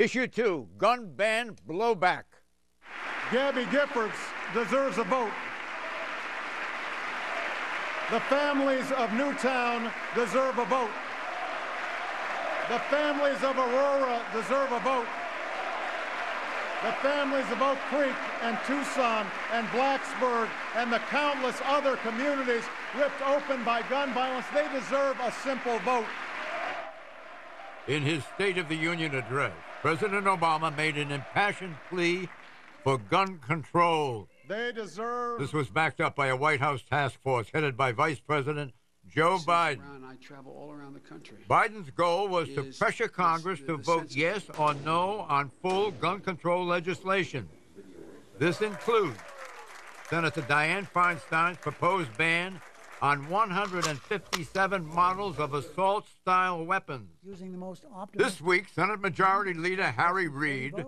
Issue 2, gun ban blowback. Gabby Giffords deserves a vote. The families of Newtown deserve a vote. The families of Aurora deserve a vote. The families of Oak Creek and Tucson and Blacksburg and the countless other communities ripped open by gun violence, they deserve a simple vote. In his State of the Union address, President Obama made an impassioned plea for gun control. They deserve... This was backed up by a White House task force headed by Vice President Joe Biden. I travel all around the country. Biden's goal was to pressure Congress to vote yes or no on full gun control legislation. This includes Senator Dianne Feinstein's proposed ban on 157 models of assault-style weapons. Using the most this week, Senate Majority Leader Harry Reid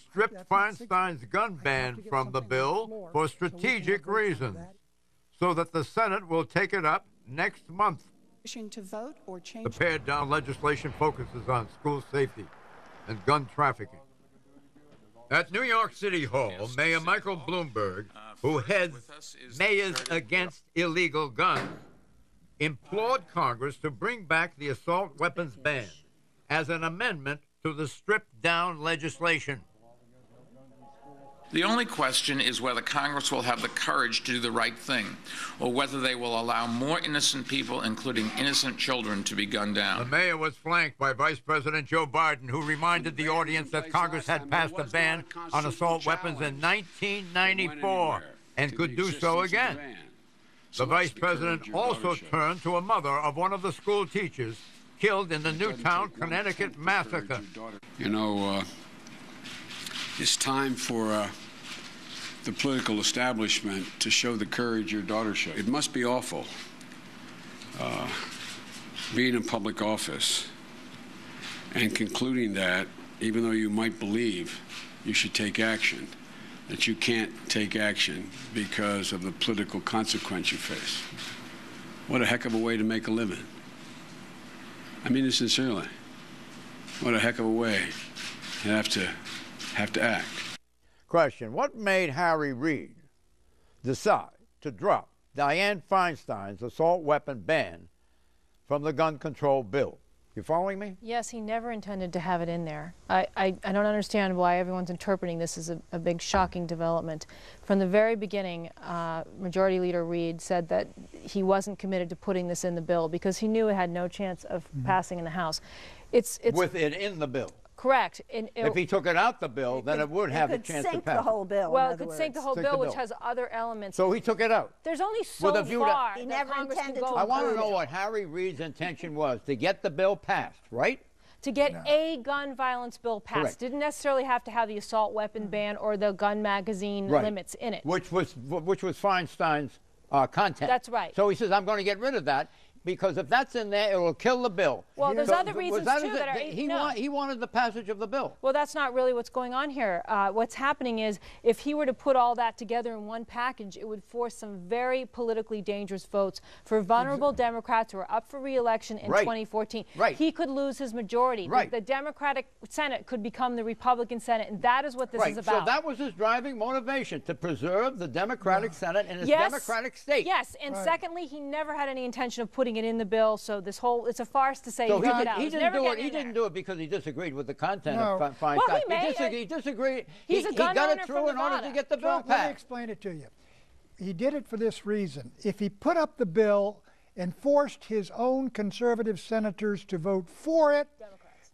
stripped Feinstein's gun ban from the bill for strategic reasons, so that the Senate will take it up next month. To vote or change. The pared-down legislation focuses on school safety and gun trafficking. At New York City Hall, Mayor Michael Bloomberg, who heads Mayors Against Illegal Guns, implored Congress to bring back the assault weapons ban as an amendment to the stripped-down legislation. The only question is whether Congress will have the courage to do the right thing, or whether they will allow more innocent people, including innocent children, to be gunned down. The mayor was flanked by Vice President Joe Biden, who reminded the audience that Congress had passed a ban on assault weapons in 1994 and could do so again. The Vice President also turned to a mother of one of the school teachers killed in the Newtown, Connecticut massacre. You know, it's time for the political establishment to show the courage your daughter showed. It must be awful being in public office and concluding that, even though you might believe you should take action, that you can't take action because of the political consequence you face. What a heck of a way to make a living. I mean it sincerely. What a heck of a way to have to act. Question: what made Harry Reid decide to drop Dianne Feinstein's assault weapon ban from the gun control bill? You following me? Yes, he never intended to have it in there. I don't understand why everyone's interpreting this as a big shocking development. From the very beginning, Majority Leader Reid said that he wasn't committed to putting this in the bill because he knew it had no chance of passing in the House. It's with it in the bill. Correct. If he took it out the bill, then it would have a chance to pass. It could sink the whole bill. Well, it could sink the whole bill, which has other elements. So he took it out. There's only so far he never intended to. I want to know what Harry Reid's intention was, to get the bill passed, right? To get a gun violence bill passed. Correct. Didn't necessarily have to have the assault weapon ban or the gun magazine limits in it. Which was Feinstein's content. That's right. So he says, I'm going to get rid of that, because if that's in there, it will kill the bill. Well, there's other reasons, too, that are... He wanted the passage of the bill. Well, that's not really what's going on here. What's happening is, if he were to put all that together in one package, it would force some very politically dangerous votes for vulnerable Democrats who are up for re-election in 2014. He could lose his majority. The Democratic Senate could become the Republican Senate, and that is what this is about. So that was his driving motivation, to preserve the Democratic Senate in his Democratic state. Yes, and secondly, he never had any intention of putting it in the bill, so this whole, it's a farce to say he took it out. He didn't do it because he disagreed with the content of Feinstein. Well, he disagreed. He's a gun got owner it through in order to get the bill passed. Let me explain it to you. He did it for this reason. If he put up the bill and forced his own conservative senators to vote for it,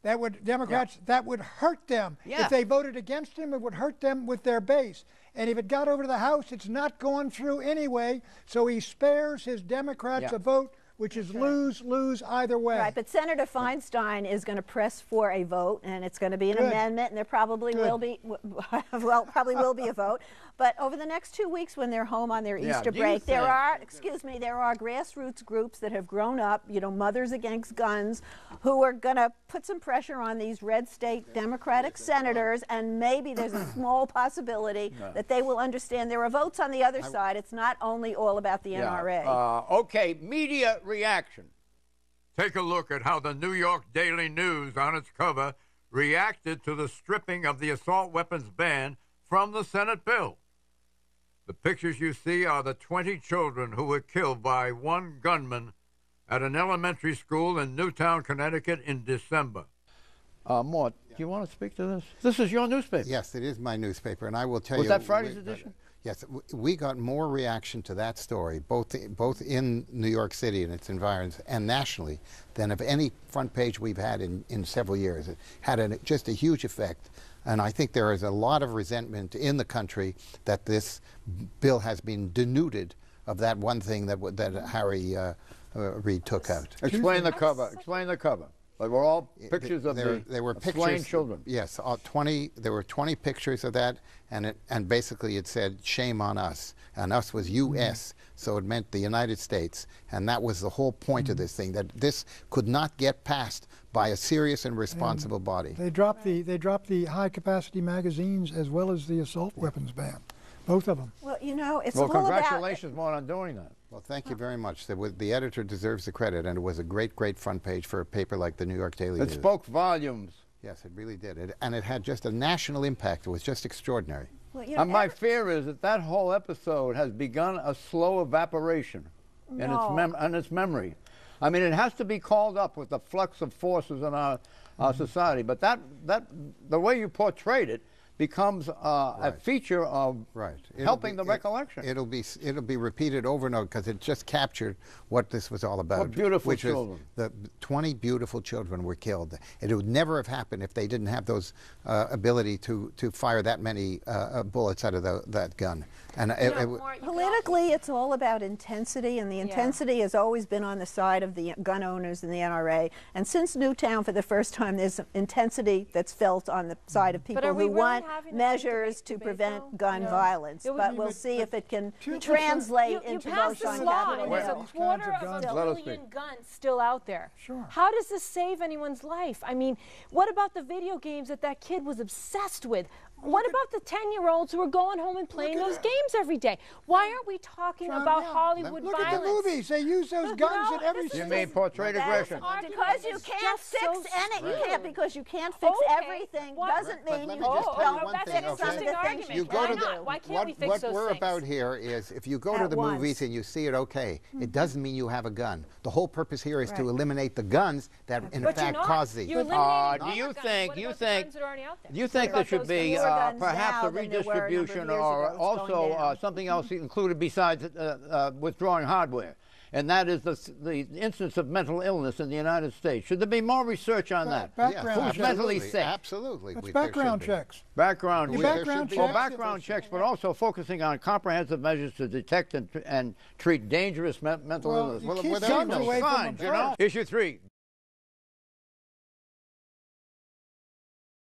that would hurt them. If they voted against him, it would hurt them with their base. And if it got over to the House, it's not going through anyway, so he spares his Democrats a vote, which is lose-lose either way. Right, but Senator Feinstein is going to press for a vote, and it's going to be an amendment, and there probably will be, well, probably will be a vote. But over the next 2 weeks, when they're home on their Easter break, there are grassroots groups that have grown up, you know, Mothers Against Guns, who are going to put some pressure on these red state Democratic senators, and maybe there's a small possibility that they will understand there are votes on the other side. It's not only all about the NRA. Okay, media reaction. Take a look at how the New York Daily News on its cover reacted to the stripping of the assault weapons ban from the Senate bill. The pictures you see are the 20 children who were killed by one gunman at an elementary school in Newtown, Connecticut in December. Mort, do you want to speak to this? This is your newspaper. Yes, it is my newspaper, and I will tell you... Was that Friday's edition? Yes, we got more reaction to that story, both in New York City and its environs, and nationally, than of any front page we've had in several years. It had just a huge effect, and I think there is a lot of resentment in the country that this bill has been denuded of that one thing that Harry Reid took out. Explain the cover. Explain the cover. They were all pictures of slain children. Yes, there were 20 pictures of that, and basically it said, shame on us. And us was U.S., so it meant the United States. And that was the whole point of this thing, that this could not get passed by a serious and responsible body. They dropped the high-capacity magazines as well as the assault weapons ban, both of them. Well, you know, it's well, all congratulations, Mort, on doing that. Well, thank you very much. The editor deserves the credit, and it was a great, great front page for a paper like the New York Daily News. It spoke volumes. Yes, it really did. And it had just a national impact. It was just extraordinary. Well, you know, and my fear is that that whole episode has begun a slow evaporation in its memory. I mean, it has to be called up with the flux of forces in our society. But the way you portrayed it becomes a feature of helping the recollection. It'll be repeated over and over because it just captured what this was all about. What beautiful children. The 20 beautiful children were killed. It would never have happened if they didn't have those ability to fire that many bullets out of that gun. And politically, it's all about intensity, and the intensity has always been on the side of the gun owners and the NRA. And since Newtown, for the first time, there's intensity that's felt on the side of people who want measures to prevent gun violence. But we'll see if it can translate into votes on Capitol Hill. There's a quarter of a million guns still out there. Sure. How does this save anyone's life? I mean, what about the video games that kid was obsessed with? What about the 10-year-olds who are going home and playing those games every day? Why aren't we talking about Hollywood violence? Look at the movies. They use those guns in every You mean portrayed aggression? Because you can't fix anything. Because you can't fix everything doesn't mean you just don't fix some of the things you can do. Why can't we fix those things? What we're about here is if you go to the movies and you see it, okay, it doesn't mean you have a gun. The whole purpose here is to eliminate the guns that in fact cause these. Do you think there should be perhaps a redistribution or also something else included besides withdrawing hardware? And that is the instance of mental illness in the United States. Should there be more research on that? Who's mentally sick? Absolutely. That's background checks. Background checks, but also focusing on comprehensive measures to detect and treat dangerous mental illness. Well, you can't take away from Issue 3.